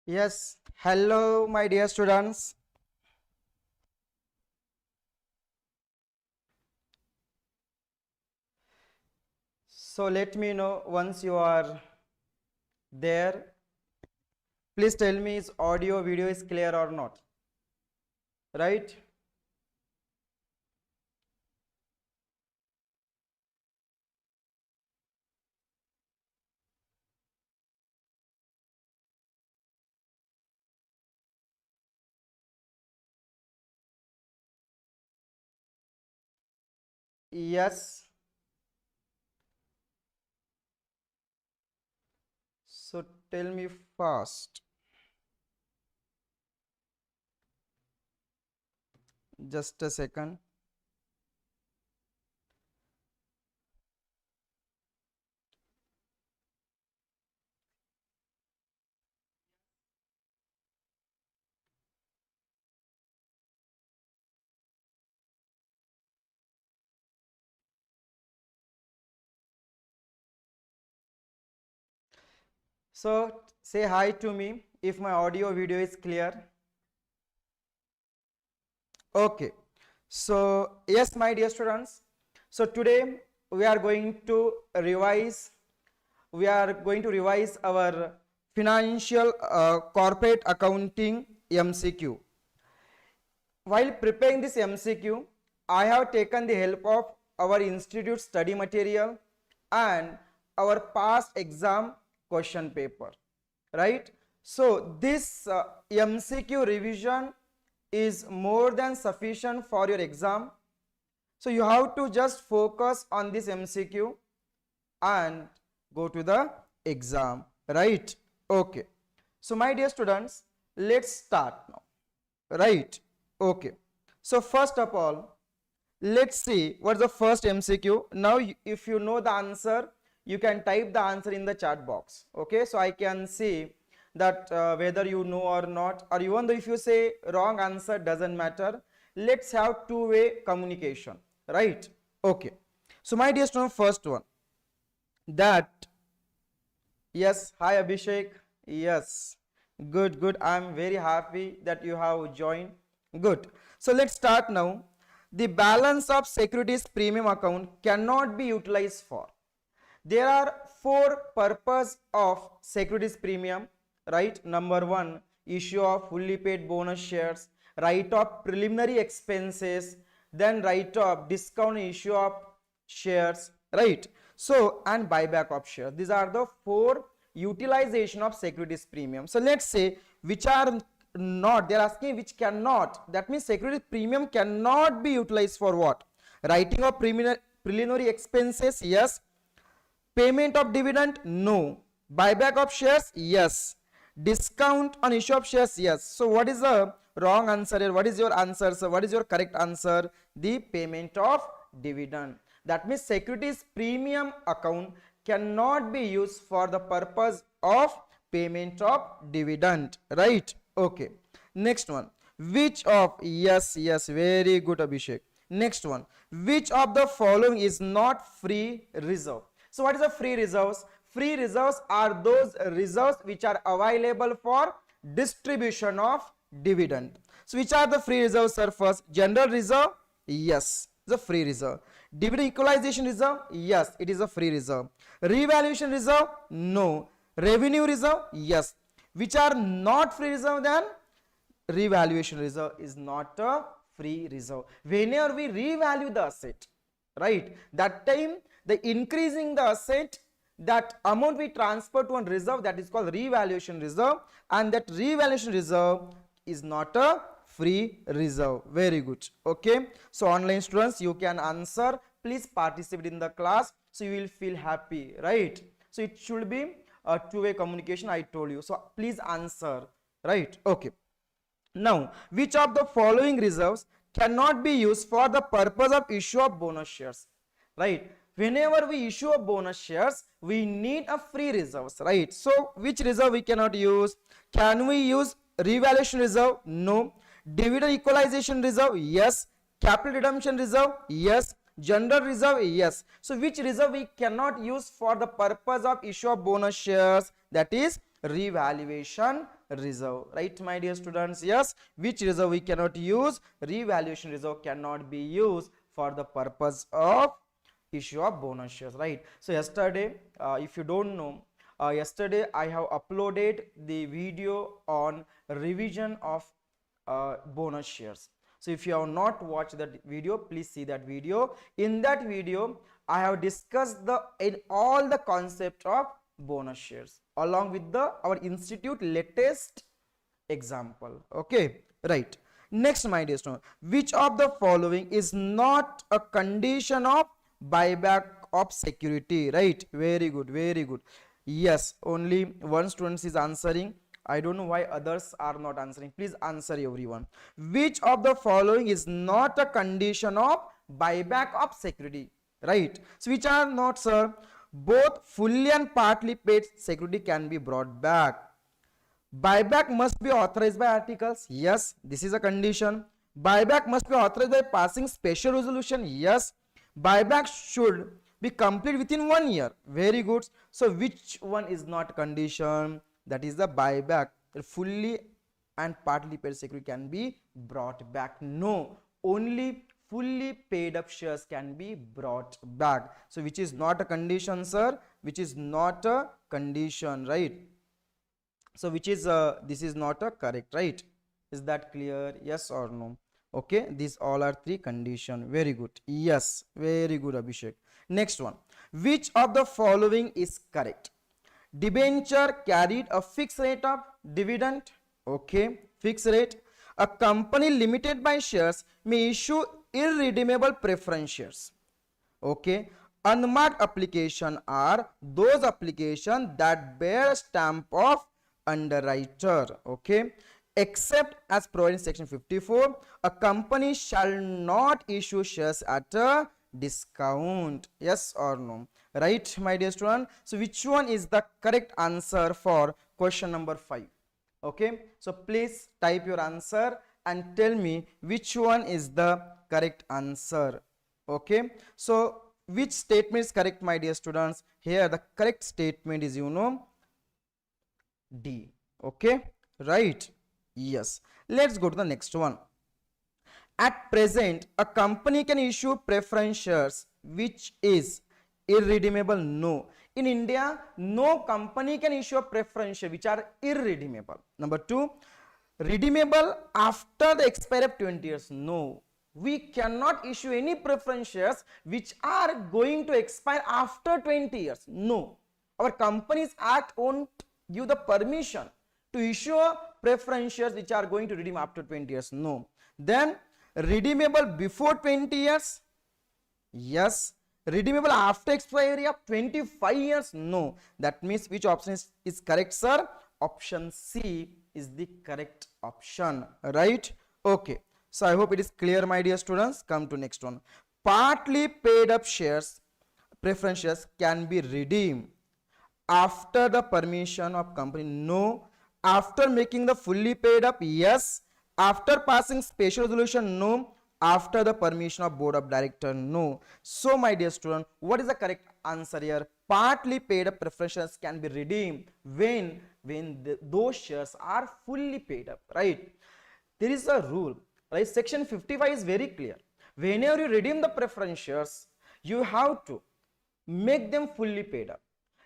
Yes, hello my dear students. So let me know once you are there. Please tell me is audio video is clear or not. Right? Yes. So tell me fast. Just a second. So say hi to me if my audio video is clear. Okay. So yes, my dear students. So today we are going to revise our financial corporate accounting MCQ. While preparing this MCQ, I have taken the help of our institute study material and our past exam question paper, right? So this MCQ revision is more than sufficient for your exam. So you have to just focus on this MCQ and go to the exam, right? Okay. So my dear students, let's start now, right? Okay. So first of all, let's see what's the first MCQ. Now if you know the answer, you can type the answer in the chat box. Okay, so I can see that whether you know or not, or even though if you say wrong answer, doesn't matter. Let's have two-way communication, right? Okay. So my dear student, first one, that, yes, hi Abhishek, yes, good, I'm very happy that you have joined. Good. So let's start now. The balance of securities premium account cannot be utilized for. There are four purposes of securities premium, right? Number one, issue of fully paid bonus shares, write off preliminary expenses, then write off discount issue of shares, right? So, and buyback of shares. These are the four utilization of securities premium. So let's say which are not, they are asking which cannot. That means securities premium cannot be utilized for what? Writing of preliminary expenses, yes. Payment of dividend, no. Buyback of shares, yes. Discount on issue of shares, yes. So what is the wrong answer here? What is your answer? So what is your correct answer? The payment of dividend. That means securities premium account cannot be used for the purpose of payment of dividend, right? Okay. Next one. Which of, yes, very good Abhishek. Next one. Which of the following is not free reserve? So what is the free reserves? Free reserves are those reserves which are available for distribution of dividend. So which are the free reserves, sir? First, general reserve, yes, the free reserve. Dividend equalization reserve, yes, it is a free reserve. Revaluation reserve, no. Revenue reserve, yes. Which are not free reserve, then revaluation reserve is not a free reserve. Whenever we revalue the asset, right, that time the increasing the asset, that amount we transfer to a reserve, that is called revaluation reserve, and that revaluation reserve is not a free reserve. Very good. Okay, so online students, you can answer. Please participate in the class, so you will feel happy, right? So it should be a two-way communication, I told you. So please answer, right? Okay. Now, which of the following reserves cannot be used for the purpose of issue of bonus shares, right? Whenever we issue a bonus shares, we need a free reserves, right? So which reserve we cannot use? Can we use revaluation reserve? No. Dividend equalization reserve? Yes. Capital redemption reserve? Yes. General reserve? Yes. So which reserve we cannot use for the purpose of issue of bonus shares? That is revaluation reserve, right, my dear students? Yes, which reserve we cannot use? Revaluation reserve cannot be used for the purpose of issue of bonus shares, right? So yesterday, if you don't know, yesterday I have uploaded the video on revision of bonus shares. So if you have not watched that video, please see that video. In that video, I have discussed in all the concept of bonus shares along with the our institute latest example. Okay, right. Next, my dear student, which of the following is not a condition of buyback of security? Right, very good, very good. Yes, only one student is answering. I don't know why others are not answering. Please answer, everyone. Which of the following is not a condition of buyback of security? Right. So which are not, sir? Both fully and partly paid security can be brought back. Buyback must be authorized by articles. Yes, this is a condition. Buyback must be authorized by passing special resolution. Yes. Buyback should be complete within 1 year. Very good. So which one is not condition? That is the buyback. Fully and partly paid security can be brought back. No, only fully paid up shares can be brought back. So which is not a condition, sir? Which is not a condition, right? So which is this is not a correct, right? Is that clear? Yes or no? Okay, these all are three condition. Very good. Yes, very good, Abhishek. Next one, which of the following is correct? Debenture carried a fixed rate of dividend. Okay, fixed rate. A company limited by shares may issue irredeemable preference shares. Okay, unmarked application are those applications that bear a stamp of underwriter. Okay, except as provided in section 54, a company shall not issue shares at a discount. Yes or no? Right, my dear student? So which one is the correct answer for question number 5? Okay, so please type your answer and tell me which one is the correct answer. Okay, so which statement is correct, my dear students? Here the correct statement is, D. Okay, right? Yes. Let's go to the next one. At present, a company can issue preference shares which is irredeemable. No. In India, no company can issue a preference share which are irredeemable. Number 2, redeemable after the expiry of 20 years. No. We cannot issue any preference shares which are going to expire after 20 years. No. Our Companies Act won't give the permission to issue preference shares which are going to redeem after 20 years. No. Then redeemable before 20 years? Yes. Redeemable after expiry of 25 years? No. That means which option is correct, sir? Option C is the correct option, right? Okay. So I hope it is clear, my dear students. Come to next one. Partly paid up shares, preference shares can be redeemed after the permission of company. No. After making the fully paid up? Yes. After passing special resolution? No. After the permission of board of director? No. So my dear student, what is the correct answer here? Partly paid up preferences can be redeemed when those shares are fully paid up, right? There is a rule, right? Section 55 is very clear. Whenever you redeem the preference shares, you have to make them fully paid up.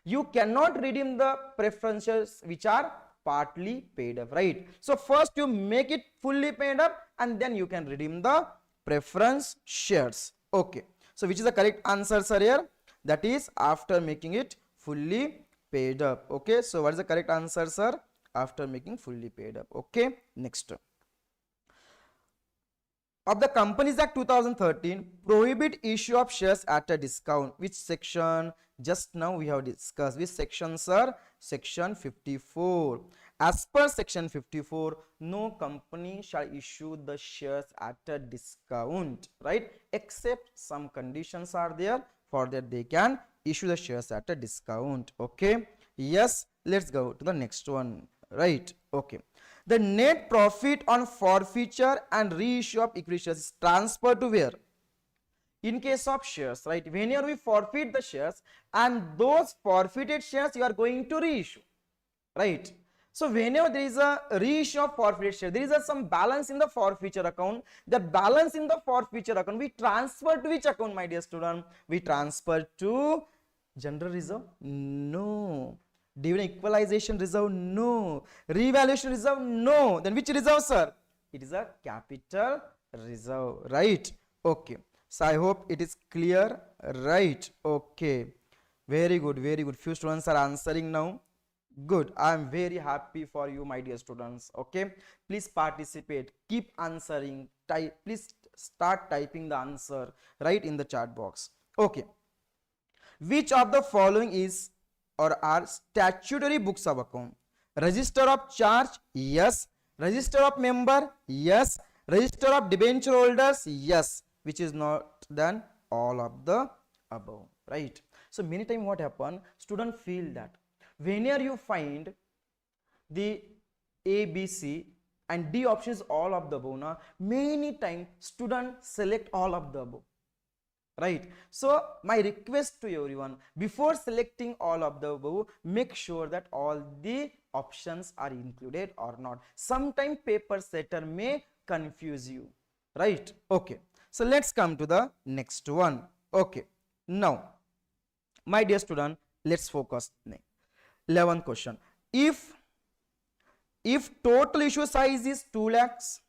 You cannot redeem the preferences which are partly paid up, right? So first you make it fully paid up and then you can redeem the preference shares. Okay, so which is the correct answer, sir, here? That is after making it fully paid up. Okay, so what is the correct answer, sir? After making fully paid up. Okay, next. Of the Companies Act 2013 prohibit issue of shares at a discount. Which section? Just now we have discussed. Which section, sir? Section 54. As per section 54, no company shall issue the shares at a discount, right? Except some conditions are there. For that they can issue the shares at a discount. Okay, yes. Let's go to the next one, right? Okay, the net profit on forfeiture and reissue of equity shares is transferred to where? In case of shares, right? Whenever we forfeit the shares and those forfeited shares you are going to reissue, right? So whenever there is a reissue of forfeited share, there is some balance in the forfeiture account. The balance in the forfeiture account, we transfer to which account, my dear student? We transfer to general reserve? No. Dividend equalization reserve? No. Revaluation reserve? No. Then which reserve, sir? It is a capital reserve, right? Okay. So I hope it is clear, right? Okay. Very good, very good. Few students are answering now. Good. I am very happy for you, my dear students. Okay. Please participate. Keep answering. Please start typing the answer right in the chat box. Okay. Which of the following is or are statutory books of account? Register of charge? Yes. Register of member? Yes. Register of debenture holders? Yes. Which is not done all of the above, right? So many times what happen, student feel that whenever you find the A, B, C and D option is all of the above, now many times student select all of the above, right? So my request to everyone, before selecting all of the above, make sure that all the options are included or not. Sometimes paper setter may confuse you, right? Okay, so let's come to the next one. Okay, now my dear student, let's focus. 11th question. If total issue size is 2 lakhs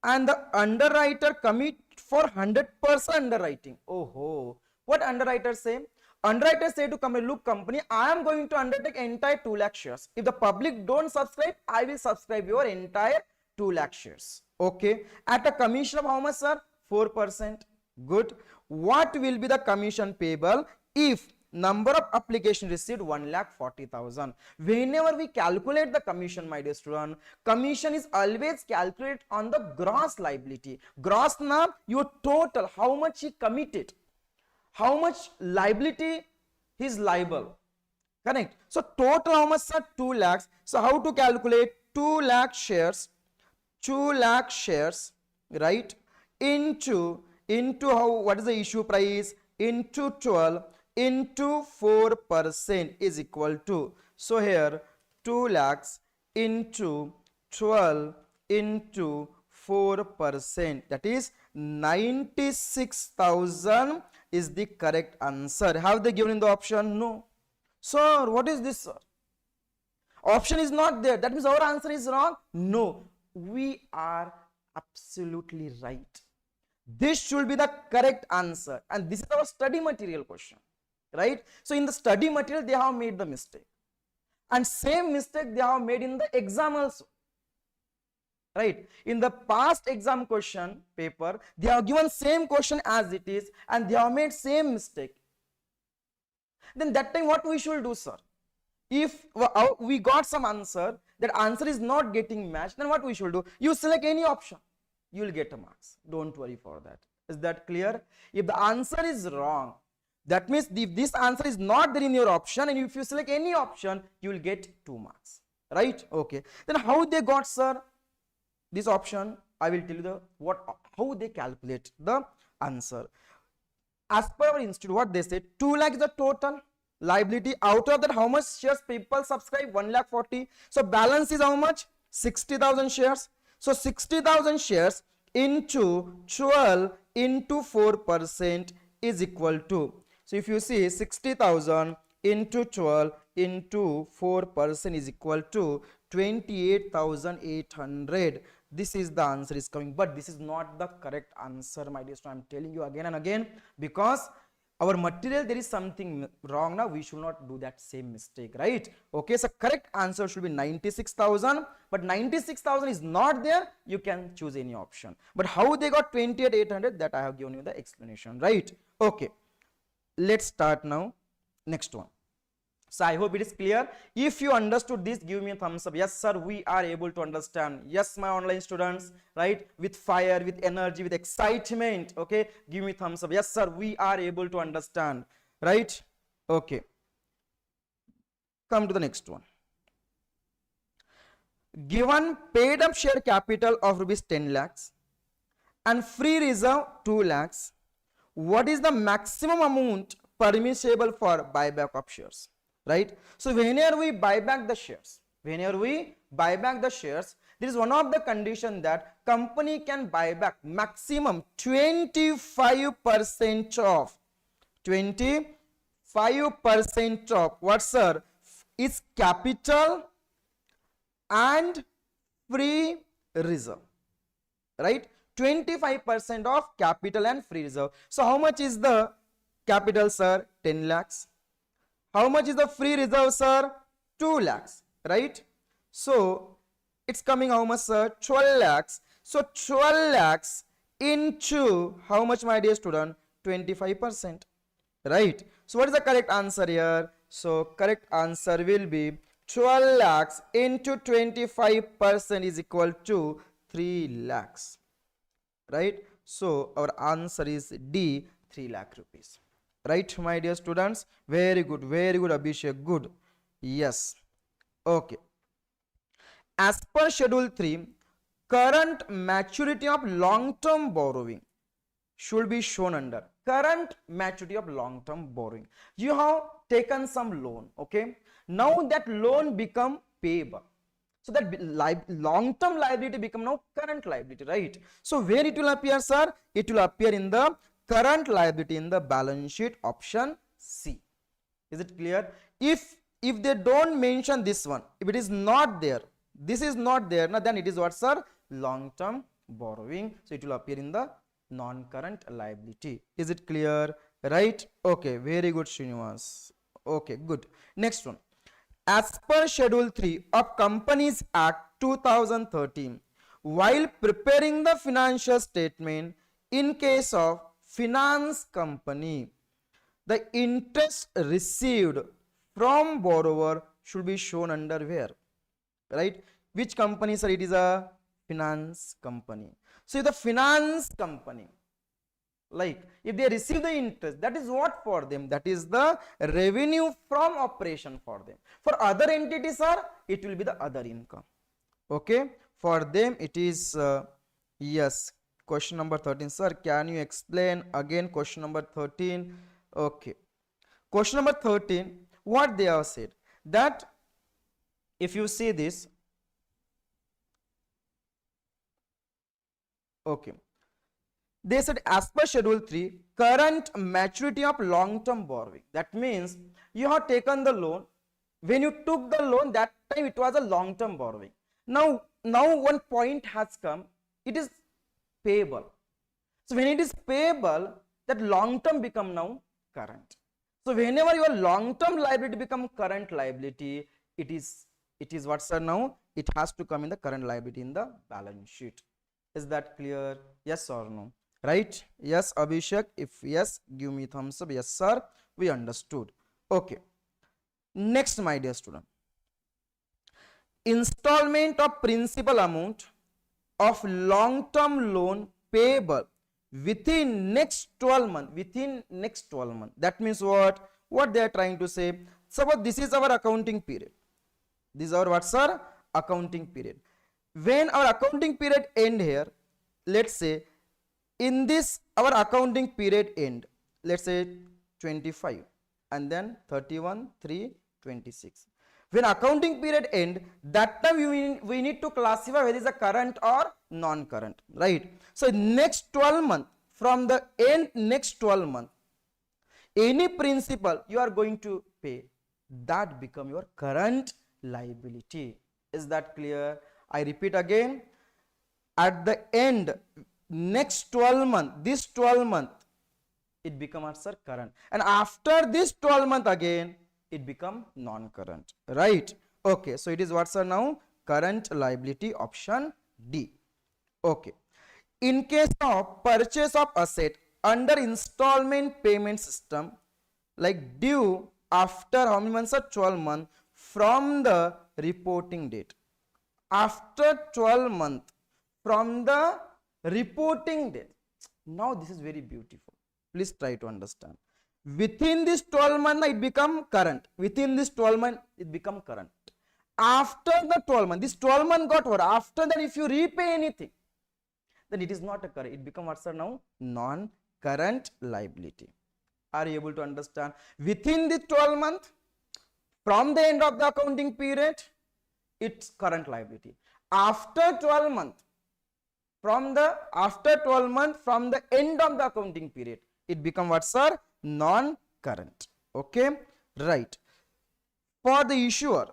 and the underwriter commit for 100% underwriting. Oh, what underwriter say? Underwriter say to company, look company, I am going to undertake entire 2 lakh shares. If the public don't subscribe, I will subscribe your entire 2 lakh shares. Okay. At a commission of how much, sir? 4%. Good. What will be the commission payable if number of application received 1,40,000? Whenever we calculate the commission, my dear student, commission is always calculated on the gross liability. Gross now your total, how much he committed, how much liability he is liable. Correct. So total how much, sir? 2 lakhs. So how to calculate? 2 lakh shares, 2 lakh shares, right? Into how, what is the issue price? Into 12 into 4% is equal to, so here 2 lakhs into 12 into 4%, that is 96,000 is the correct answer. Have they given in the option? No. Sir, what is this, sir? Option is not there. That means our answer is wrong? No. We are absolutely right. This should be the correct answer. And this is our study material question. Right? So in the study material, they have made the mistake. And same mistake they have made in the exam also. Right? In the past exam question paper, they have given same question as it is and they have made same mistake. Then that time what we should do, sir? If we got some answer, that answer is not getting matched, then what we should do? You select any option, you will get a marks. Don't worry for that. Is that clear? If the answer is wrong, that means if this answer is not there in your option and if you select any option, you will get 2 marks. Right? Okay. Then how they got, sir, this option? I will tell you how they calculate the answer. As per our institute, what they said, 2 lakh is the total liability. Out of that, how much shares people subscribe? 1,40,000. So balance is how much? 60,000 shares. So 60,000 shares into 12 into 4% is equal to, so if you see 60,000 into 12 into 4% is equal to 28,800. This is the answer is coming, but this is not the correct answer, my dear student. I am telling you again and again, because our material there is something wrong. Now we should not do that same mistake, right? Okay, so correct answer should be 96,000, but 96,000 is not there. You can choose any option, but how they got 28,800, that I have given you the explanation, right? Okay, let's start now. Next one. So I hope it is clear. If you understood this, give me a thumbs up. Yes, sir, we are able to understand. Yes, my online students, right? With fire, with energy, with excitement. Okay, give me thumbs up. Yes, sir, we are able to understand. Right? Okay. Come to the next one. Given paid up share capital of rupees 10 lakhs and free reserve 2 lakhs, what is the maximum amount permissible for buyback of shares? Right? So whenever we buy back the shares, Whenever we buy back the shares, there is one of the condition that company can buy back maximum 25% of 25% of what, sir, is capital and free reserve, right? 25% of capital and free reserve. So how much is the capital, sir? 10 lakhs. How much is the free reserve, sir? 2 lakhs, right? So it's coming how much, sir? 12 lakhs. So 12 lakhs into how much, my dear student? 25%, right? So what is the correct answer here? So correct answer will be 12 lakhs into 25% is equal to 3 lakhs, right? So our answer is D, 3 lakh rupees, right, my dear students? Very good, Abhishek, good. Yes, okay. As per schedule 3, current maturity of long term borrowing should be shown under current maturity of long term borrowing. You have taken some loan, okay? Now that loan become payable, so that long term liability become now current liability, right? So where it will appear, sir? It will appear in the current liability in the balance sheet, option C. Is it clear? If they don't mention this one, if it is not there, this is not there, now then it is what, sir? Long term borrowing. So it will appear in the non-current liability. Is it clear? Right? Okay, very good, Srinivas. Okay, good. Next one. As per Schedule 3 of Companies Act 2013, while preparing the financial statement in case of finance company, the interest received from borrower should be shown under where? Right? Which company, sir? It is a finance company. So the finance company, like if they receive the interest, that is what for them? That is the revenue from operation for them. For other entities, sir, it will be the other income. Okay, for them it is yes. Question number 13, sir, can you explain again question number 13? Okay, question number 13, what they have said, that if you see this, okay, they said as per schedule 3, current maturity of long term borrowing. That means you have taken the loan. When you took the loan, that time it was a long term borrowing. Now one point has come, it is payable. So when it is payable, that long term become now current. So whenever your long term liability become current liability, it is what, sir? Now it has to come in the current liability in the balance sheet. Is that clear? Yes or no? Right? Yes, Abhishek. If yes, give me thumbs up. Yes, sir, we understood. Okay, next, my dear student, installment of principal amount of long term loan payable within next 12 months. Within next 12 months, that means what they are trying to say. Suppose this is our accounting period. This is our what, sir? Accounting period. When our accounting period end here, let's say in this our accounting period end, let's say 25 and then 31/3/26. When accounting period end, that time we need to classify whether it is a current or non-current, right? So next 12 months, from the end next 12 months, any principal you are going to pay, that become your current liability. Is that clear? I repeat again, at the end next 12 months, this 12 month it becomes, sir, current, and after this 12 month again it become non-current, right? Okay, so it is what, sir? Now current liability, option D. Okay, in case of purchase of asset under installment payment system, like due after how many months, sir? 12 months from the reporting date. After 12 months from the reporting date. Now this is very beautiful. Please try to understand. Within this 12 months it become current. Within this 12 months it become current. After the 12 months, this 12 month got over. After that, if you repay anything, then it is not a current. It becomes what, sir? Now non-current liability. Are you able to understand? Within this 12 months, from the end of the accounting period, it's current liability. After 12 months, after 12 months from the end of the accounting period, it become what, sir? Non-current. Okay, right. For the issuer,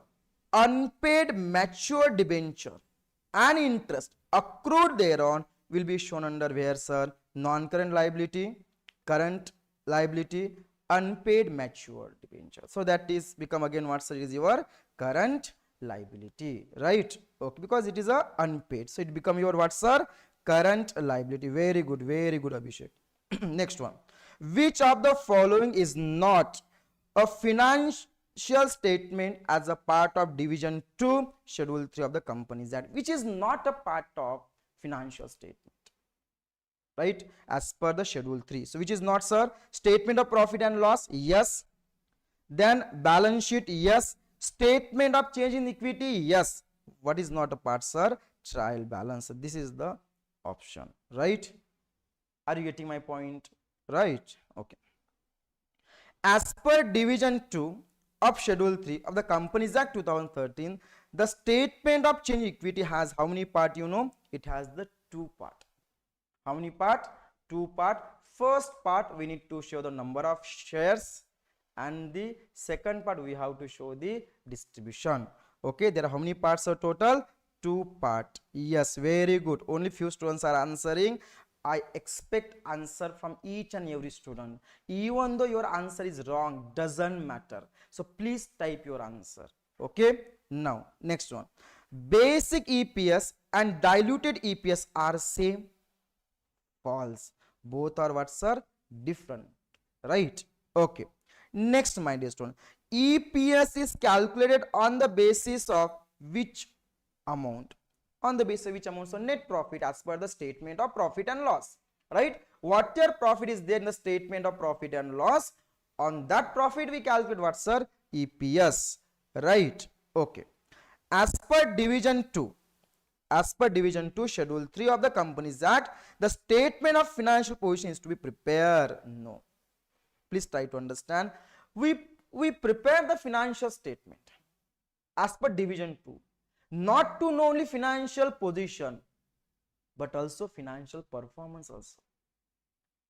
unpaid mature debenture and interest accrued thereon will be shown under where, sir? Non-current liability, current liability, unpaid mature debenture. So that is become again what, sir? Is your current liability, right? Okay, because it is a unpaid, so it become your what, sir? Current liability. Very good, Abhishek. Next one. Which of the following is not a financial statement as a part of division 2 schedule 3 of the Companies Act? Which is not a part of financial statement, right, as per the schedule 3? So which is not, sir? Statement of profit and loss, yes. Then balance sheet, yes. Statement of change in equity, yes. What is not a part, sir? Trial balance. This is the option, right? Are you getting my point? Right. Okay. As per division 2 of schedule 3 of the Companies Act 2013, the statement of change equity has how many part? You know, it has the 2 part. How many part? 2 part. First part we need to show the number of shares, and the second part we have to show the distribution. Okay, there are how many parts are total? 2 part. Yes, very good. Only few students are answering. I expect answer from each and every student. Even though your answer is wrong, doesn't matter. So please type your answer. Okay, now next one. Basic EPS and diluted EPS are same? False. Both are what, sir? Different, right? Okay. Next, my dear student, EPS is calculated on the basis of which amount? On the basis of which amount? So net profit as per the statement of profit and loss, right? Whatever profit is there in the statement of profit and loss, on that profit we calculate what, sir? EPS, right? Okay. As per division 2, as per division 2 schedule 3 of the Companies Act, the statement of financial position is to be prepared. No, please try to understand. We prepare the financial statement as per division 2, not to know only financial position, but also financial performance also,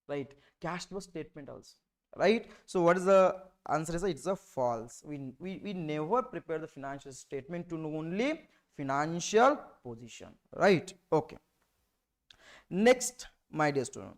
right? Cash flow statement also, right? So what is the answer? Is it's a false. We never prepare the financial statement to know only financial position, right? Okay. Next, my dear student,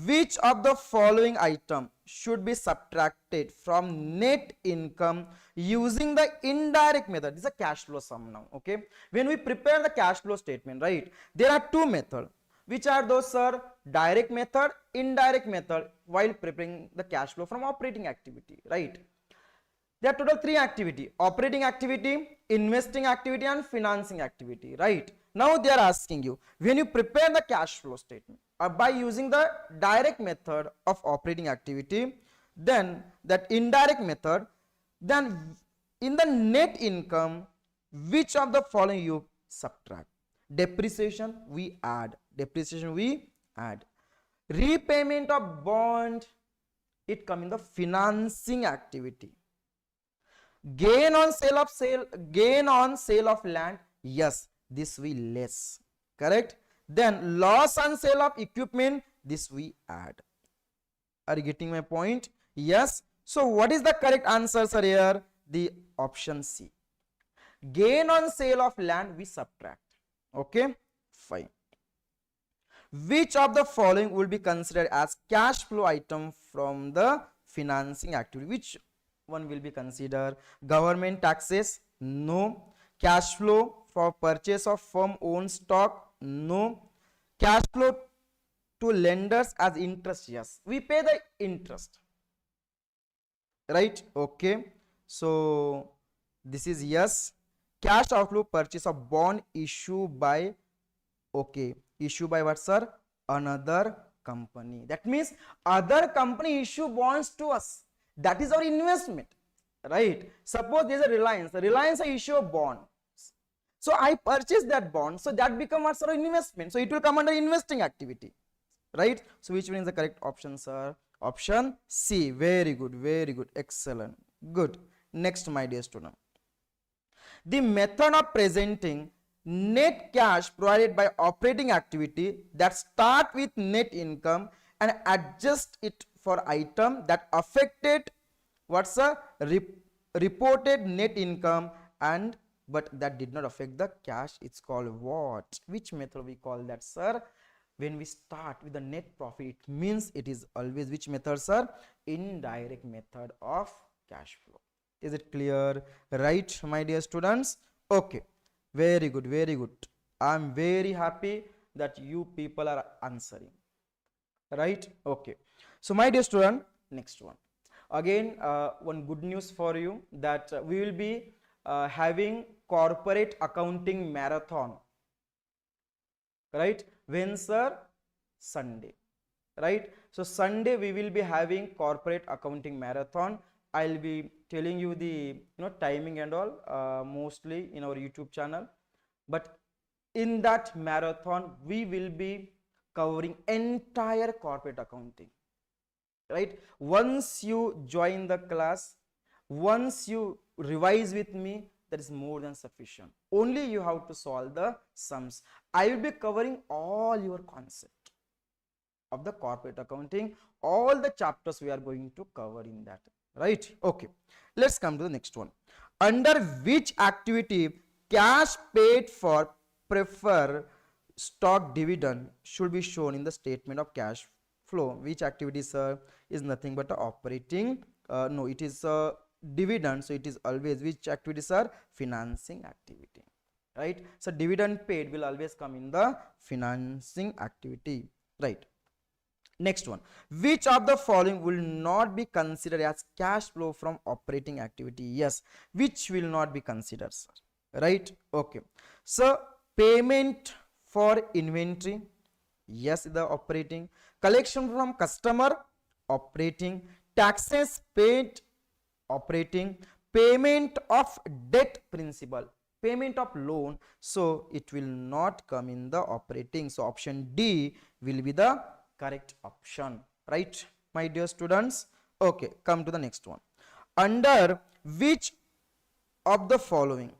which of the following item should be subtracted from net income using the indirect method? This is a cash flow sum now. Okay, when we prepare the cash flow statement, right, there are 2 methods. Which are those, sir? Direct method, indirect method, while preparing the cash flow from operating activity, right? There are total 3 activity: operating activity, investing activity, and financing activity, right? Now they are asking you, when you prepare the cash flow statement by using the direct method of operating activity, then that indirect method, then in the net income, which of the following you subtract? Depreciation we add, repayment of bond, it come in the financing activity. Gain on sale of land, yes, this we less, correct? Then loss on sale of equipment, this we add. Are you getting my point? Yes. So what is the correct answer, sir? Here the option C. Gain on sale of land we subtract. Okay, fine. Which of the following will be considered as cash flow item from the financing activity? Which one will be considered? Government taxes? No. Cash flow for purchase of firm owned stock? No. Cash flow to lenders as interest? Yes, we pay the interest, right? Okay, so this is yes. Cash outflow purchase of bond issue by, okay, issue by what, sir? Another company. That means other company issue bonds to us. That is our investment, right? Suppose there is a Reliance issue a bond. So I purchase that bond, so that becomes what, sir? Investment. So it will come under investing activity, right? So which one is the correct option, sir? Option C. Very good, excellent, good. Next, my dear student, The method of presenting net cash provided by operating activity that start with net income and adjust it for item that affected what's a reported net income and but that did not affect the cash. It's called what? Which method we call that, sir? When we start with the net profit, it means it is always which method, sir? Indirect method of cash flow. Is it clear? Right, my dear students? Okay, very good, very good. I'm very happy that you people are answering. Right? Okay. So, my dear student, next one. Again, one good news for you that we will be having corporate accounting marathon. Right? When, sir? Sunday. Right? So, Sunday we will be having corporate accounting marathon. I'll be telling you the timing and all mostly in our YouTube channel. But in that marathon, we will be covering entire corporate accounting. Right? Once you join the class, once you revise with me, that is more than sufficient. Only you have to solve the sums. I will be covering all your concept of the corporate accounting, all the chapters we are going to cover in that. Right? Okay. Let's come to the next one. Under which activity cash paid for preferred stock dividend should be shown in the statement of cash flow? Which activity, sir? Is nothing but a operating no, it is a dividend, so it is always which activities are financing activity, right? So dividend paid will always come in the financing activity, right? Next one, which of the following will not be considered as cash flow from operating activity? Yes, which will not be considered, sir? Right? Okay, so payment for inventory, yes, the operating. Collection from customer, operating. Taxes paid, operating. Payment of debt principal, payment of loan, so it will not come in the operating. So option D will be the correct option, right, my dear students? Okay, come to the next one. Under which of the following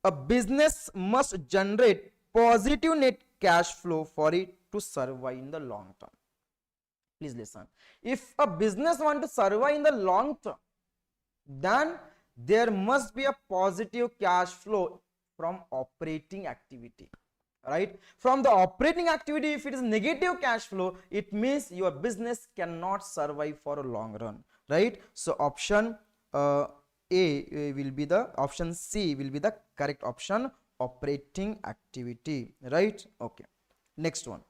a business must generate positive net cash flow for it to survive in the long term? Please listen. If a business want to survive in the long term, then there must be a positive cash flow from operating activity, right? From the operating activity, if it is negative cash flow, it means your business cannot survive for a long run, right? So option A will be the option C will be the correct option, operating activity, right? Okay, next one.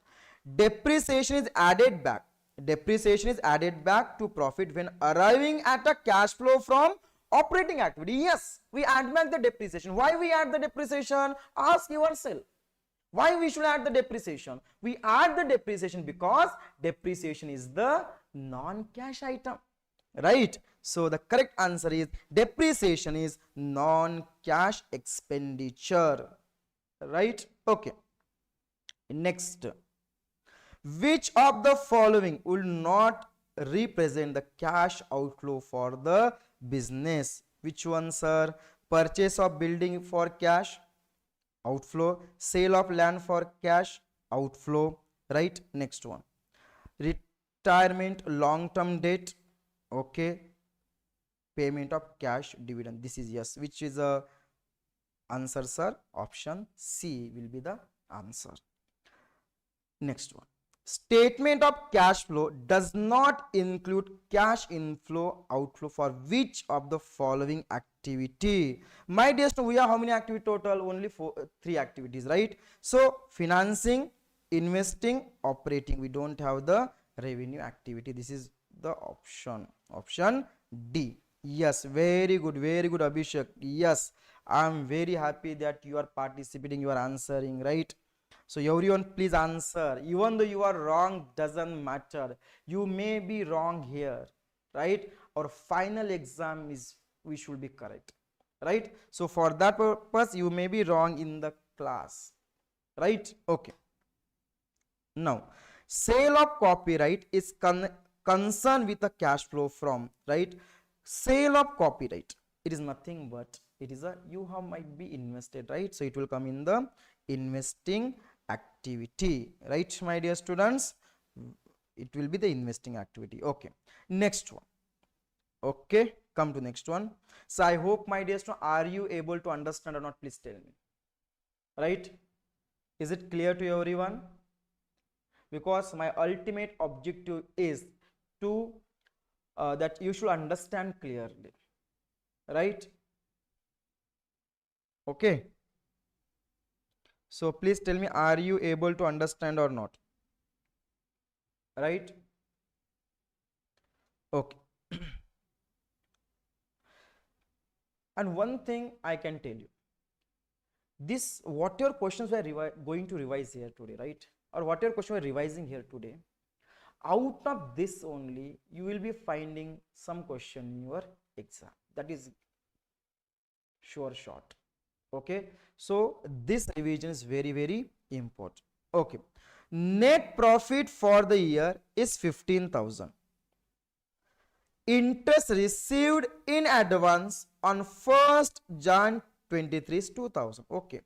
Depreciation is added back. Depreciation is added back to profit when arriving at a cash flow from operating activity. Yes, we add back the depreciation. Why we add the depreciation? Ask yourself. Why we should add the depreciation? We add the depreciation because depreciation is the non-cash item, right? So the correct answer is depreciation is non-cash expenditure, right? Okay, next. Which of the following will not represent the cash outflow for the business? Which one, sir? Purchase of building for cash, outflow. Sale of land for cash, outflow, right? Next one. Retirement, long-term debt, okay. Payment of cash dividend, this is yes. Which is a answer, sir? Option C will be the answer. Next one. Statement of cash flow does not include cash inflow outflow for which of the following activity? My dear students, we have how many activities total? Only three activities, right? So financing, investing, operating. We don't have the revenue activity. This is the option D. Yes, very good, Abhishek. Yes, I am very happy that you are participating, you are answering, right? So everyone please answer. Even though you are wrong, doesn't matter. You may be wrong here, right? Our final exam is we should be correct, right? So for that purpose, you may be wrong in the class, right? Okay. Now, sale of copyright is concerned with the cash flow from, right? Sale of copyright, it is nothing but It is a, you have might be invested, right? So it will come in the investing activity, right, my dear students? It will be the investing activity. Okay, next one. Okay, come to next one. So I hope, my dear students, are you able to understand or not? Please tell me, right? Is it clear to everyone? Because my ultimate objective is to that you should understand clearly, right? Okay, so please tell me, are you able to understand or not? Right? Okay. And one thing I can tell you, this what your questions were going to revise here today, right? Or what your question were revising here today, out of this only you will be finding some question in your exam. That is sure shot. Okay, so this revision is very, very important. Okay, net profit for the year is 15,000. Interest received in advance on 1st Jan 23 is 2,000. Okay,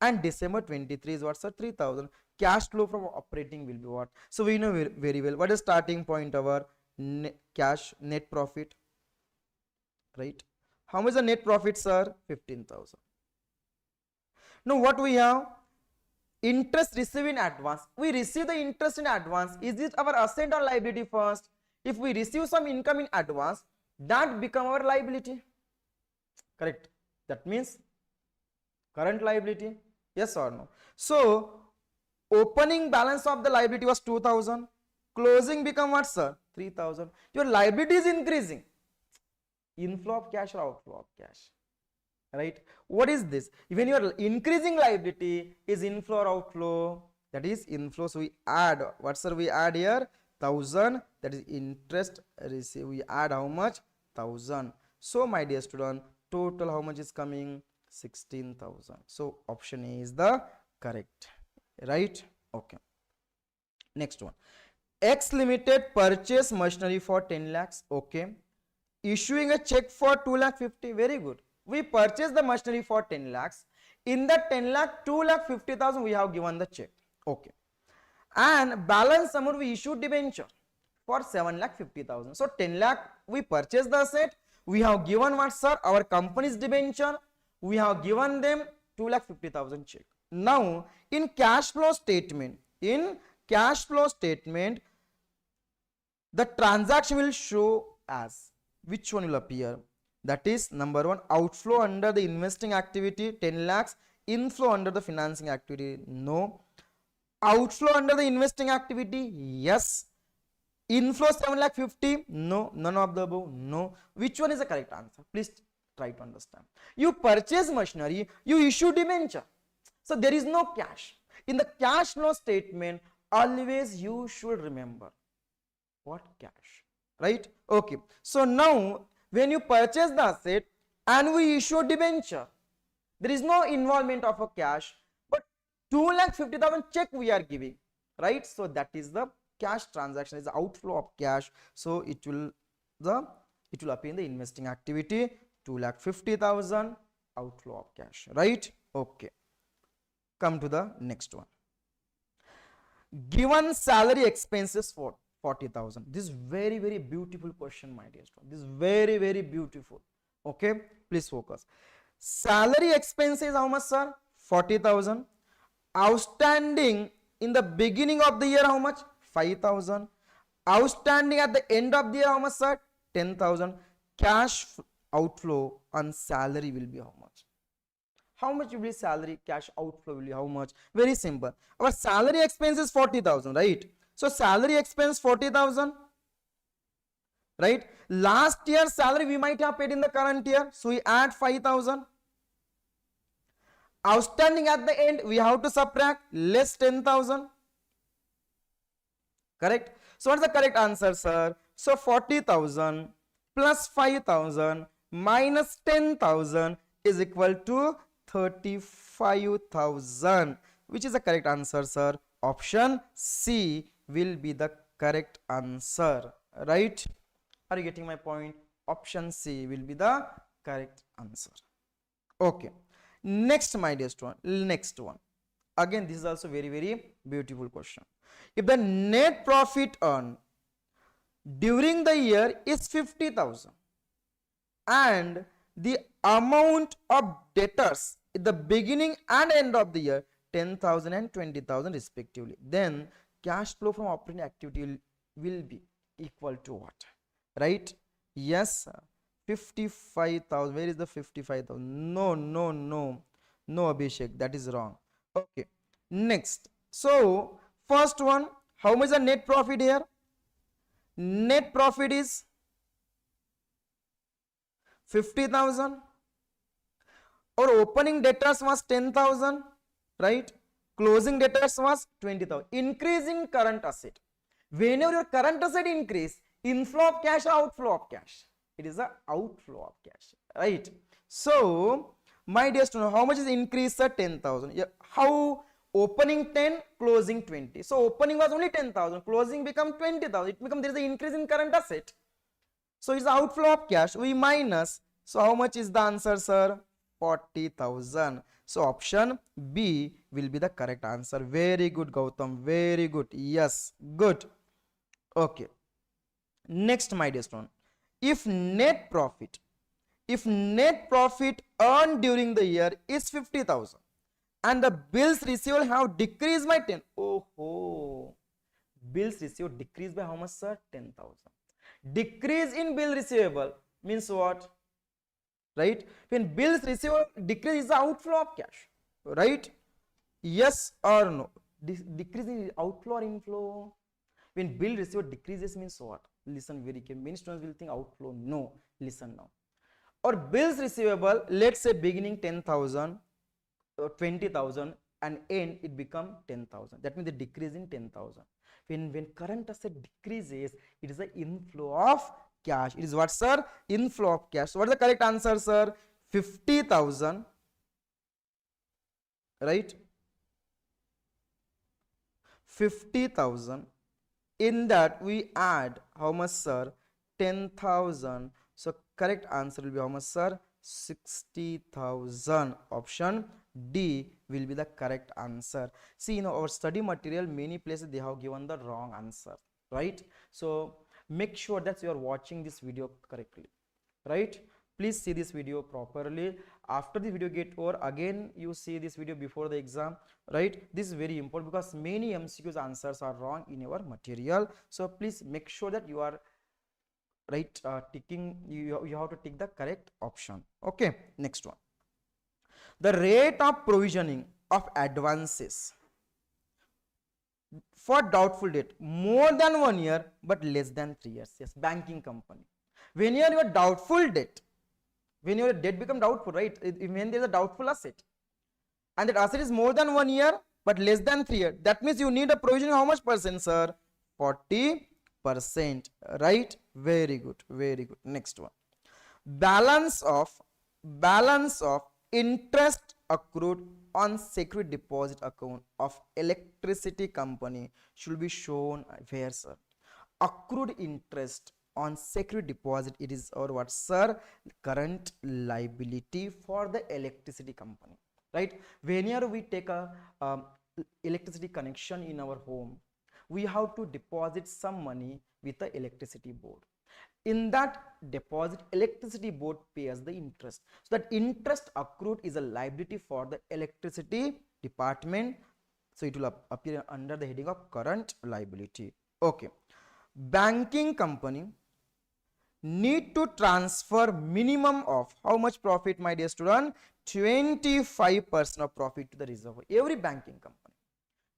and December 23 is what, sir? 3,000. Cash flow from operating will be what? So we know very well what is starting point, our cash net profit, right? How much is the net profit, sir? 15,000. Now what we have? Interest received in advance. We receive the interest in advance. Is it our asset or liability first? If we receive some income in advance, that become our liability. Correct. That means current liability. Yes or no? So opening balance of the liability was 2,000. Closing become what, sir? 3,000. Your liability is increasing. Inflow of cash or outflow of cash? Right? What is this? When your increasing liability is inflow or outflow? That is inflow. So we add, what, sir? We add here 1,000. That is interest received. We add how much? 1,000. So my dear student, total how much is coming? 16,000. So option A is the correct, right? Okay. Next one. X Limited purchase machinery for 10 lakhs. Okay. Issuing a check for 2,50,000. Very good. We purchased the machinery for 10 lakhs. In the 10 lakh, 2,50,000 we have given the check. Okay. And balance amount we issued debenture for 7,50,000. So 10 lakh we purchased the asset. We have given what, sir? Our company's debenture. We have given them 2,50,000 check. Now in cash flow statement, the transaction will show as, which one will appear? That is number 1, outflow under the investing activity 10 lakhs, inflow under the financing activity. No. Outflow under the investing activity, yes. Inflow 7,50,000, no. None of the above, no. Which one is the correct answer? Please try to understand. You purchase machinery, you issue debenture, so there is no cash. In the cash flow statement, always you should remember what? Cash, right? Okay, so now when you purchase the asset and we issue debenture, there is no involvement of a cash, but 2,50,000 check we are giving, right? So that is the cash transaction, is the outflow of cash. So it will appear in the investing activity, 2,50,000 outflow of cash, right? Okay, come to the next one. Given salary expenses for 40,000. This is very, very beautiful question, my dear student. This is very, very beautiful. Okay, please focus. Salary expenses how much, sir? 40,000. Outstanding in the beginning of the year how much? 5,000. Outstanding at the end of the year how much, sir? 10,000. Cash outflow on salary will be how much? How much will be salary? Cash outflow will be how much? Very simple. Our salary expense is 40,000, right? So salary expense 40,000, right? Last year salary we might have paid in the current year, so we add 5,000. Outstanding at the end we have to subtract less 10,000. Correct? So what's the correct answer, sir? So 40,000 plus 5,000 minus 10,000 is equal to 35,000. Which is the correct answer, sir? Option C will be the correct answer, right? Are you getting my point? Option C will be the correct answer. Okay. Next, my dear one. Next one. Again, this is also very, very beautiful question. If the net profit earned during the year is 50,000 and the amount of debtors at the beginning and end of the year 10,000 and 20,000 respectively, then cash flow from operating activity will be equal to what? Right? Yes, 55,000. Where is the 55,000? No, no, no, no, Abhishek, that is wrong. Okay, next. So first one, how much is the net profit here? Net profit is 50,000. Our opening debtors was 10,000, right? Closing debtors was 20,000. Increase in current asset. Whenever your current asset increase, inflow of cash or outflow of cash? It is the outflow of cash, right? So, my dear student, how much is increase? 10,000. Yeah, how? Opening 10, closing 20. So, opening was only 10,000, closing become 20,000. It becomes there is an increase in current asset. So, it's the outflow of cash. We minus. So, how much is the answer, sir? 40,000. So option B will be the correct answer. Very good, Gautam. Very good. Yes, good. Okay. Next, my dear student. If net profit earned during the year is 50,000 and the bills receivable have decreased by 10. Oh, bills receivable decreased by how much, sir? 10,000. Decrease in bill receivable means what? Right? When bills receivable decrease is the outflow of cash, right? Yes or no? Decrease in outflow or inflow? When bill receivable decreases means what? Listen very carefully. Many students will think outflow. No, listen now. Or bills receivable, let's say beginning 10,000 or 20,000 and end it become 10,000. That means the decrease in 10,000. When current asset decreases, it is the inflow of cash. It is what, sir? Inflow of cash. So what is the correct answer, sir? 50,000, right? 50,000. In that we add how much, sir? 10,000. So correct answer will be how much, sir? 60,000. Option D will be the correct answer. See, our study material, many places they have given the wrong answer, right? So make sure that you are watching this video correctly, right? Please see this video properly. After the video get over, again you see this video before the exam, right? This is very important because many MCQs answers are wrong in your material. So please make sure that you are right ticking. You have to tick the correct option. Okay, next one. The rate of provisioning of advances for doubtful debt more than 1 year but less than 3 years. Yes, banking company. When you are doubtful debt, when your debt become doubtful, right? When there is a doubtful asset and that asset is more than 1 year but less than 3 years, that means you need a provision of how much percent, sir? 40%, right? Very good, very good. Next one. Balance of interest accrued on security deposit account of electricity company should be shown where, sir? Accrued interest on security deposit, it is or what, sir? Current liability for the electricity company, right? Whenever we take a electricity connection in our home, we have to deposit some money with the electricity board. In that deposit, electricity board pays the interest. So that interest accrued is a liability for the electricity department. So it will appear under the heading of current liability. Okay. Banking company need to transfer minimum of how much profit, my dear student? 25% of profit to the reserve. Every banking company,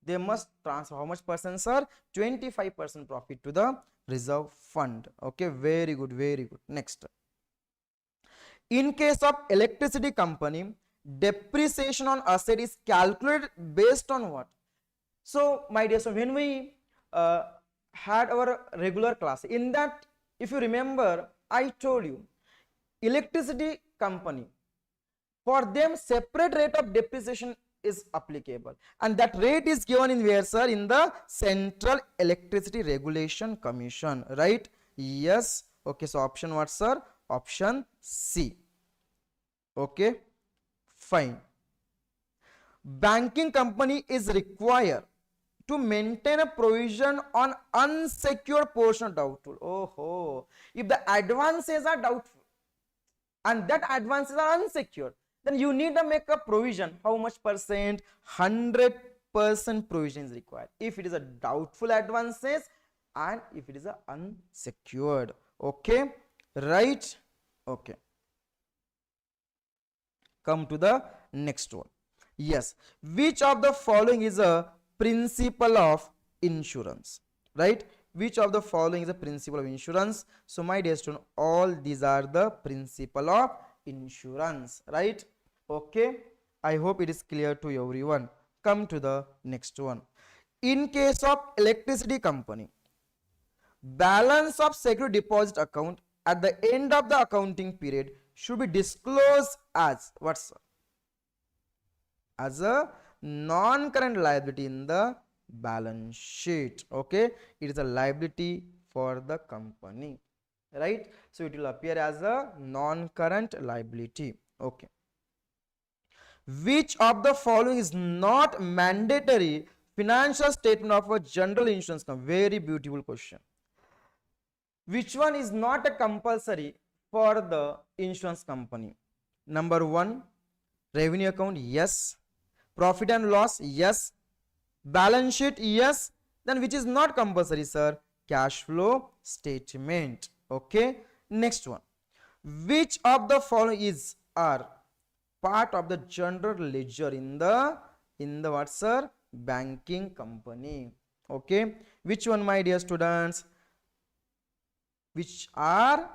they must transfer how much percent, sir? 25% profit to the reserve fund. Okay, very good, very good. Next. In case of electricity company, depreciation on asset is calculated based on what? So, my dear, so when we had our regular class, in that, if you remember, I told you, electricity company, for them separate rate of depreciation is applicable, and that rate is given in where, sir? In the Central Electricity Regulation Commission, right? Yes. Okay, so option what, sir? Option C. Okay, Fine. Banking company is required to maintain a provision on unsecured portion of doubtful. Oh, if the advances are doubtful and that advances are unsecured, then you need to make a provision. How much percent? 100% provision is required if it is a doubtful advances and if it is a unsecured. Okay, right? Okay, come to the next one. Yes, which of the following is a principle of insurance? Right? Which of the following is a principle of insurance? So my dear student, all these are the principle of insurance, right? Okay, I hope it is clear to everyone. Come to the next one. In case of electricity company, balance of security deposit account at the end of the accounting period should be disclosed as what, sir? As a non-current liability in the balance sheet. Okay, it is a liability for the company, right? So it will appear as a non-current liability. Okay, which of the following is not mandatory financial statement of a general insurance company? Very beautiful question. Which one is not a compulsory for the insurance company? Number one, revenue account, yes. Profit and loss, yes. Balance sheet, yes. Then which is not compulsory, sir? Cash flow statement. Okay, next one. Which of the following is are part of the general ledger in the what, sir? Banking company. Okay, which one, my dear students? Which are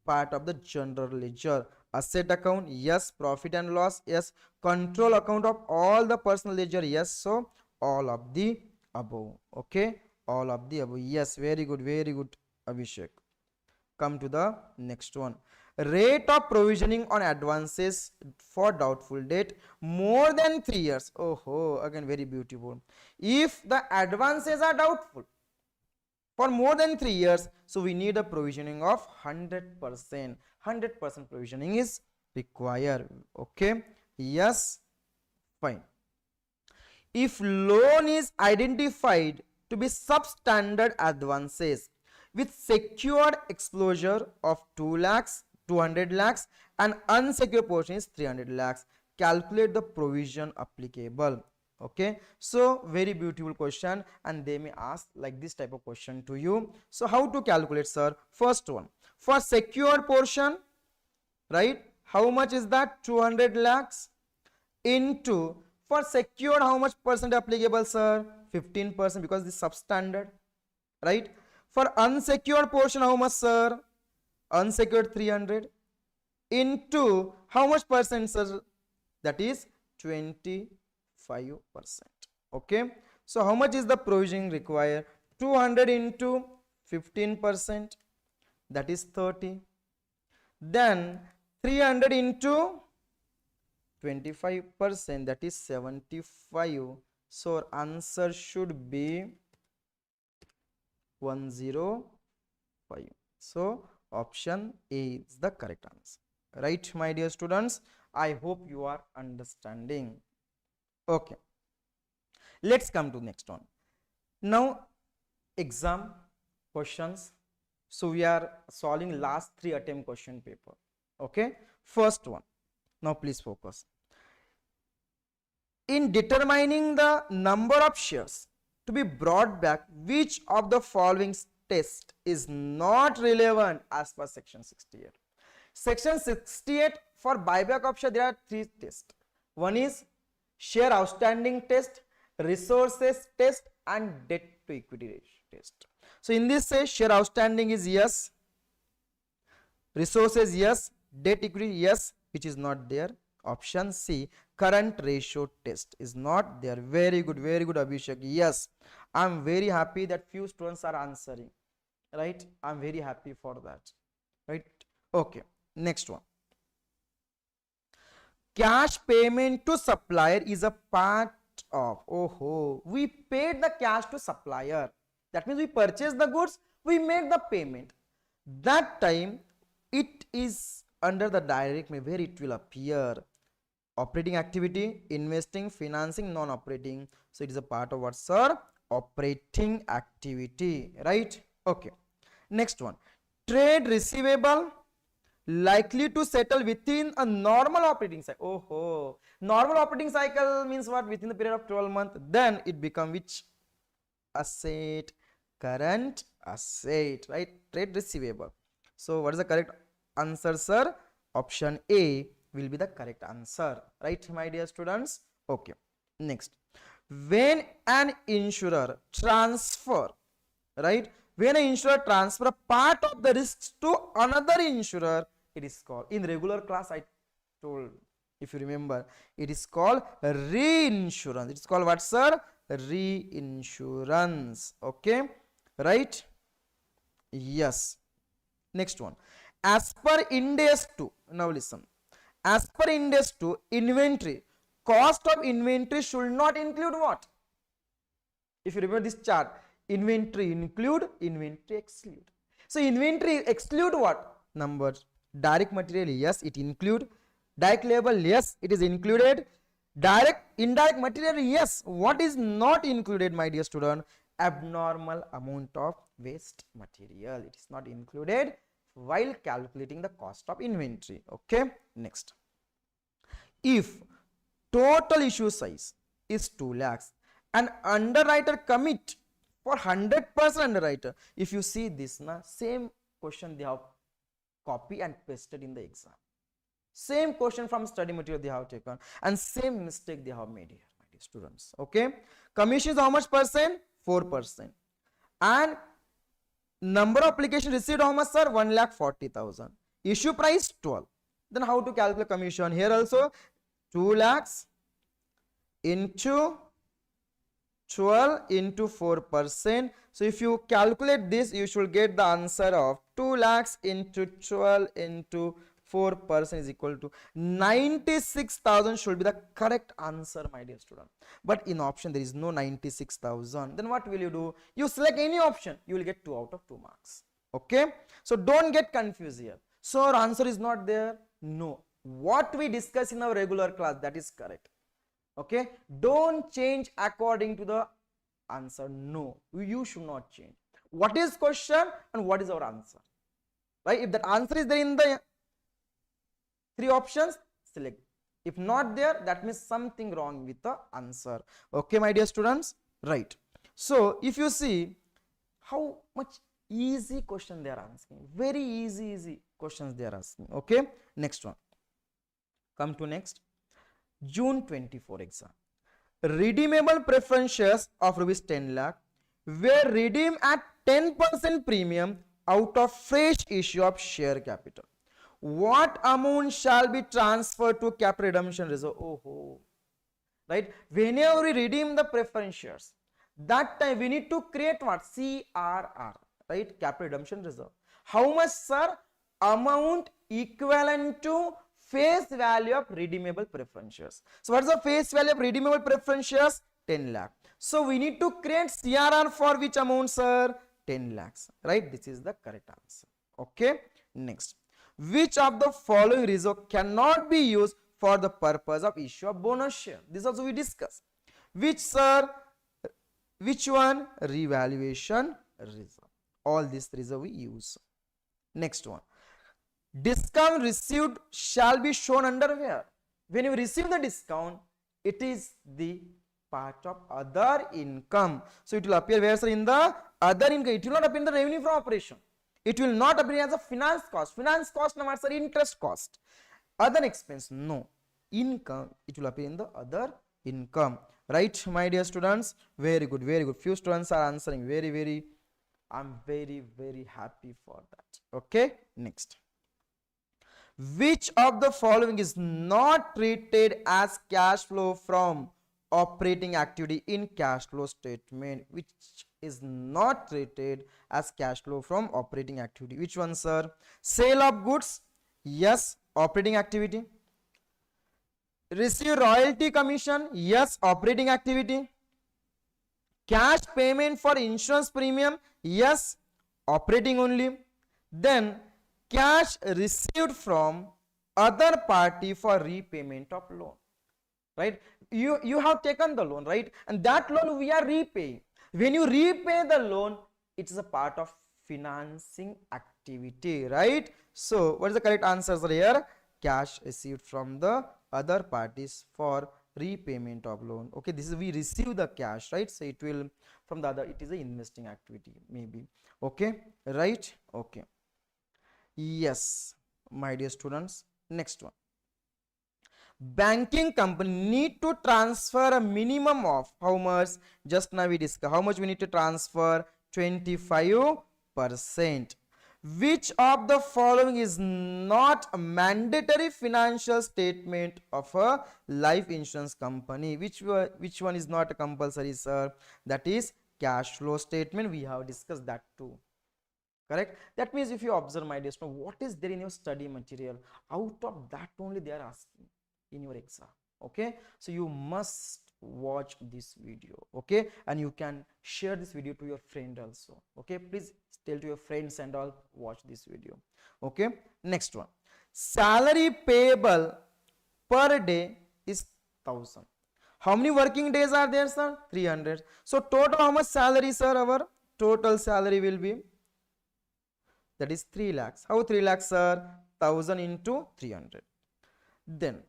part of the general ledger? Asset account, yes. Profit and loss, yes. Control account of all the personal ledger, yes. So all of the above. Okay, all of the above, yes. Very good, Abhishek. Come to the next one. Rate of provisioning on advances for doubtful debt more than 3 years. Oh, again very beautiful. If the advances are doubtful for more than 3 years, so we need a provisioning of 100%. 100% provisioning is required. Okay, yes, fine. If loan is identified to be substandard advances with secured exposure of 2 lakhs, 200 lakhs and unsecured portion is 300 lakhs, calculate the provision applicable. Okay, so very beautiful question, and they may ask like this type of question to you. So how to calculate, sir? First one, for secured portion, right, how much is that? 200 lakhs into, for secured how much percent applicable, sir? 15%, because this substandard, right? For unsecured portion how much, sir? Unsecured 300 into how much percent, sir? That is 25%. Okay, so how much is the provisioning required? 200 into 15%, that is 30. Then 300 into 25%, that is 75. So answer should be 105. So option A is the correct answer, right, my dear students? I hope you are understanding. Okay, let's come to next one. Now exam questions. So we are solving last 3 attempt question paper. Okay, first one. Now please focus. In determining the number of shares to be brought back, which of the following test is not relevant as per section 68? Section 68, for buyback of share there are 3 tests. One is share outstanding test, resources test and debt to equity ratio test. So in this say share outstanding is yes, resources yes, debt equity yes, which is not there. Option C, current ratio test is not there. Very good Abhishek. Yes, I am very happy that few students are answering, right? I am very happy for that, right? Okay, next one. Cash payment to supplier is a part of, we paid the cash to supplier. That means we purchased the goods, we made the payment. That time it is under the direct, where it will appear Operating activity, investing, financing, non-operating. So it is a part of what, sir? Operating activity, right? Okay. Next one, trade receivable likely to settle within a normal operating cycle. Oh, normal operating cycle means what? Within the period of 12 months. Then it become which asset? Current asset, right? Trade receivable. So what is the correct answer, sir? Option A will be the correct answer, right, my dear students? Okay. Next, when an insurer transfer, right, when an insurer transfer a part of the risks to another insurer, it is called, in regular class I told, if you remember, it is called reinsurance. It's called what, sir? Reinsurance. Okay, right? Yes. Next one, as per Index 2, now listen, as per Index 2, inventory, cost of inventory should not include what? If you remember this chart, inventory include, inventory exclude. So inventory exclude what? Numbers. Direct material, yes, it include. Direct labor, yes, it is included. Direct, indirect material, yes. What is not included, my dear student? Abnormal amount of waste material. It is not included while calculating the cost of inventory. Okay, next. If total issue size is 2 lakhs, an underwriter commit for 100% underwriter. If you see this, same question they have copy and pasted in the exam. Same question from study material they have taken, and same mistake they have made here, my dear students. Okay, commission is how much percent? 4%. And number of application received how much, sir? 1,40,000. Issue price 12. Then how to calculate commission? Here also 2 lakhs into 12 into 4%. So if you calculate this, you should get the answer of 2 lakhs into 12 into 4% is equal to 96,000 should be the correct answer, my dear student. But in option there is no 96,000. Then what will you do? You select any option, you will get 2 out of 2 marks. Okay, so don't get confused here. So our answer is not there? No. What we discuss in our regular class, that is correct. Okay, don't change according to the answer. No, you should not change. What is question and what is our answer, right? If that answer is there in the 3 options, select. If not there, that means something wrong with the answer. Okay, my dear students, right? So if you see how much easy question they are asking, very easy questions they are asking. Okay, next one, come to next. June 24 exam. Redeemable preference shares of rupees 10 lakh were redeemed at 10% premium out of fresh issue of share capital. What amount shall be transferred to capital redemption reserve? Oh, right? Whenever we redeem the preference shares, that time we need to create what? CRR, right? Capital redemption reserve. How much, sir? Amount equivalent to face value of redeemable preference shares. So what is the face value of redeemable preference shares? 10 lakh. So we need to create CRR for which amount, sir? 10 lakhs, right? This is the correct answer. Okay, next. Which of the following reserve cannot be used for the purpose of issue of bonus share? This also we discuss. Which, sir? Which one? Revaluation reserve. All this reserve we use. Next one. Discount received shall be shown under where? When you receive the discount, it is the part of other income. So it will appear where, sir? In the other income. It will not appear in the revenue from operation. It will not appear as a finance cost. Finance cost, no matter, interest cost. Other expense, no. Income, it will appear in the other income. Right, my dear students? Very good, very good. Few students are answering. Very, I'm very happy for that. Okay, next. Which of the following is not treated as cash flow from operating activity in cash flow statement? Which is not treated as cash flow from operating activity? Which one, sir? Sale of goods, yes, operating activity. Receive royalty commission, yes, operating activity. Cash payment for insurance premium, yes, operating only. Then cash received from other party for repayment of loan. right? You have taken the loan, right? And that loan we are repaying. When you repay the loan, it is a part of financing activity, right? So what is the correct answer here? Cash received from the other parties for repayment of loan. Okay, this is we receive the cash, right? So it will from the other, it is a investing activity maybe. Okay, right? Okay, yes, my dear students, next one. Banking company need to transfer a minimum of how much? Just now we discussed how much we need to transfer. 25%. Which of the following is not a mandatory financial statement of a life insurance company? Which one is not a compulsory, sir? That is cash flow statement. We have discussed that too. Correct? That means if you observe, my dear student, what is there in your study material, out of that only they are asking in your exam. Okay, so you must watch this video. Okay, and you can share this video to your friend also. Okay, please tell to your friends and all, watch this video. Okay, next one. Salary payable per day is 1000. How many working days are there, sir? 300. So total how much salary, sir? Our total salary will be, that is 3 lakhs. How 3 lakhs, sir? 1000 into 300. Then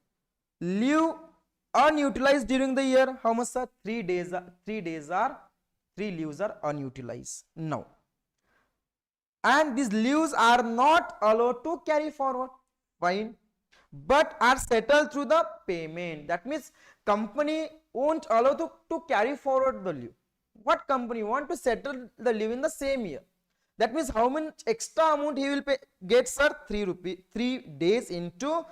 leave unutilized during the year, how much, sir? 3 days. 3 leaves are unutilized now, and these leaves are not allowed to carry forward, fine, but are settled through the payment. That means company won't allow to carry forward the leave. What company want to settle the leave in the same year? That means how much extra amount he will pay, get, sir? 3 days into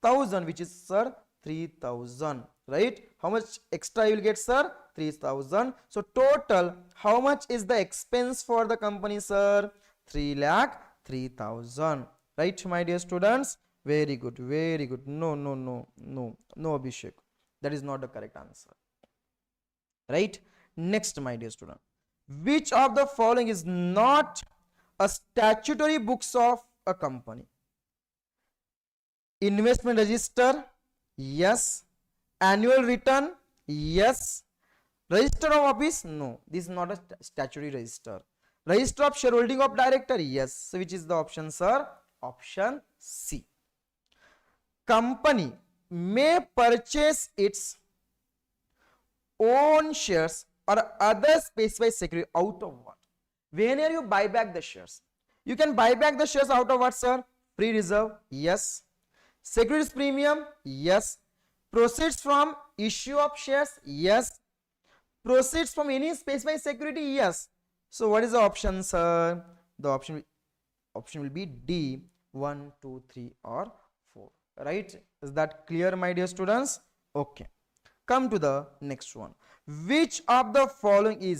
1000, which is, sir, 3000, right? How much extra you will get, sir? 3000. So total how much is the expense for the company, sir? 3 lakh 3000, right, my dear students? Very good, very good. No, Abhishek, that is not the correct answer, right? Next, my dear student, which of the following is not a statutory books of a company? Investment register, yes. Annual return, yes. Register of office, no, this is not a statutory register. Register of shareholding of director, yes. So which is the option, sir? Option C. Company may purchase its own shares or other specified security out of what? Whenever you buy back the shares, you can buy back the shares out of what, sir? Free reserve, yes. Securities premium, yes. Proceeds from issue of shares, yes. Proceeds from any specified security, yes. So what is the option, sir? The option will be D, 1, 2, 3 or 4, right? Is that clear, my dear students? Okay, come to the next one. Which of the following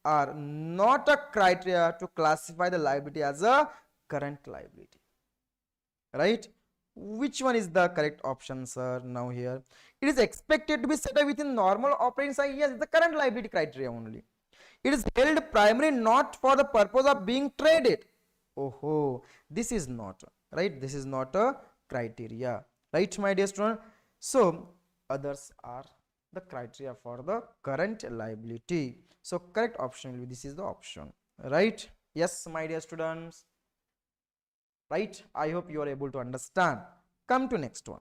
are not a criteria to classify the liability as a current liability, right? Which one is the correct option, sir? Now here it is expected to be set up within normal operating cycle, yes, it's the current liability criteria only. It is held primarily not for the purpose of being traded. Oh, this is not, right? This is not a criteria, right, my dear student? So others are the criteria for the current liability. So correct option will be, this is the option, right? Yes, my dear students, right? I hope you are able to understand. Come to next one.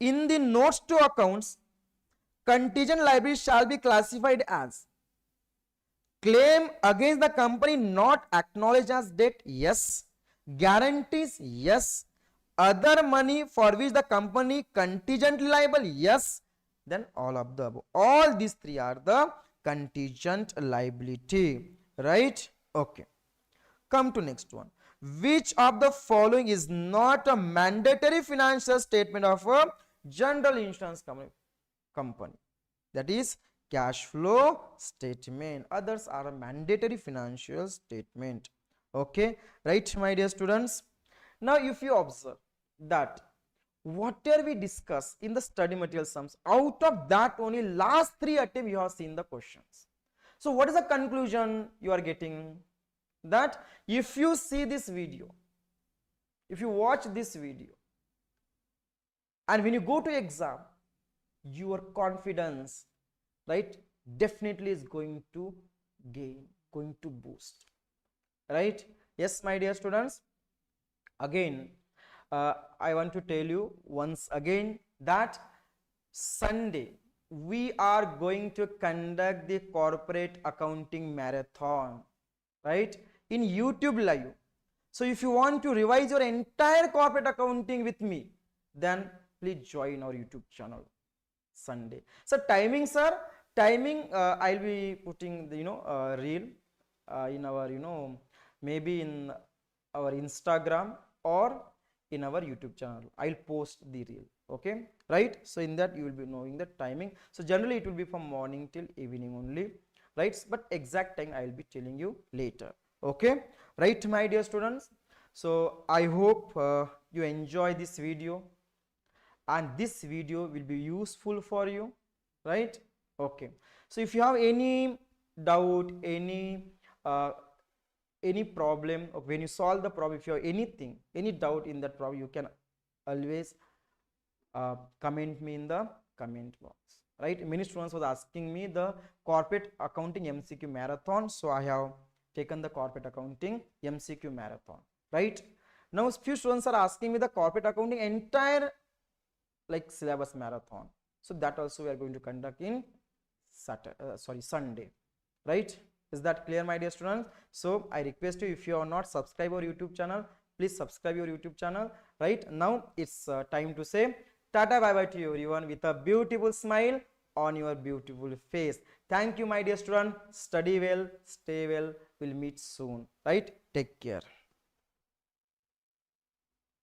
In the notes to accounts, contingent liability shall be classified as claim against the company not acknowledged as debt, yes. Guarantees, yes. Other money for which the company contingently liable, yes. Then all of the above. All these three are the contingent liability, right? Okay. Come to next one. Which of the following is not a mandatory financial statement of a general insurance company? That is cash flow statement. Others are a mandatory financial statement. Okay, right, my dear students? Now if you observe that whatever we discuss in the study material sums, out of that only last 3 attempts you have seen the questions. So what is the conclusion you are getting? That if you see this video, if you watch this video, and when you go to exam, your confidence, right, definitely is going to gain, going to boost, right? Yes, my dear students, again, I want to tell you once again that Sunday we are going to conduct the corporate accounting marathon, right, in YouTube live. So if you want to revise your entire corporate accounting with me, then please join our YouTube channel Sunday. So timing, sir, timing, I'll be putting the reel in our maybe in our Instagram or in our YouTube channel. I'll post the reel. Okay, right? So in that you will be knowing the timing. So generally it will be from morning till evening only, right? But exact time I'll be telling you later. Okay, right, my dear students. So I hope you enjoy this video and this video will be useful for you, right? Okay, so if you have any doubt, uh, any problem, or when you solve the problem, if you have anything, any doubt in that problem, you can always comment me in the comment box, right? Many students was asking me the corporate accounting MCQ marathon, so I have taken the corporate accounting MCQ marathon, right? Now few students are asking me the corporate accounting entire like syllabus marathon, so that also we are going to conduct in Sunday, right? Is that clear, my dear students? So I request you, if you are not subscribed our YouTube channel, please subscribe your YouTube channel. Right now it's time to say tata bye bye to you everyone with a beautiful smile on your beautiful face. Thank you, my dear student. Study well, stay well, we'll meet soon, right? Take care.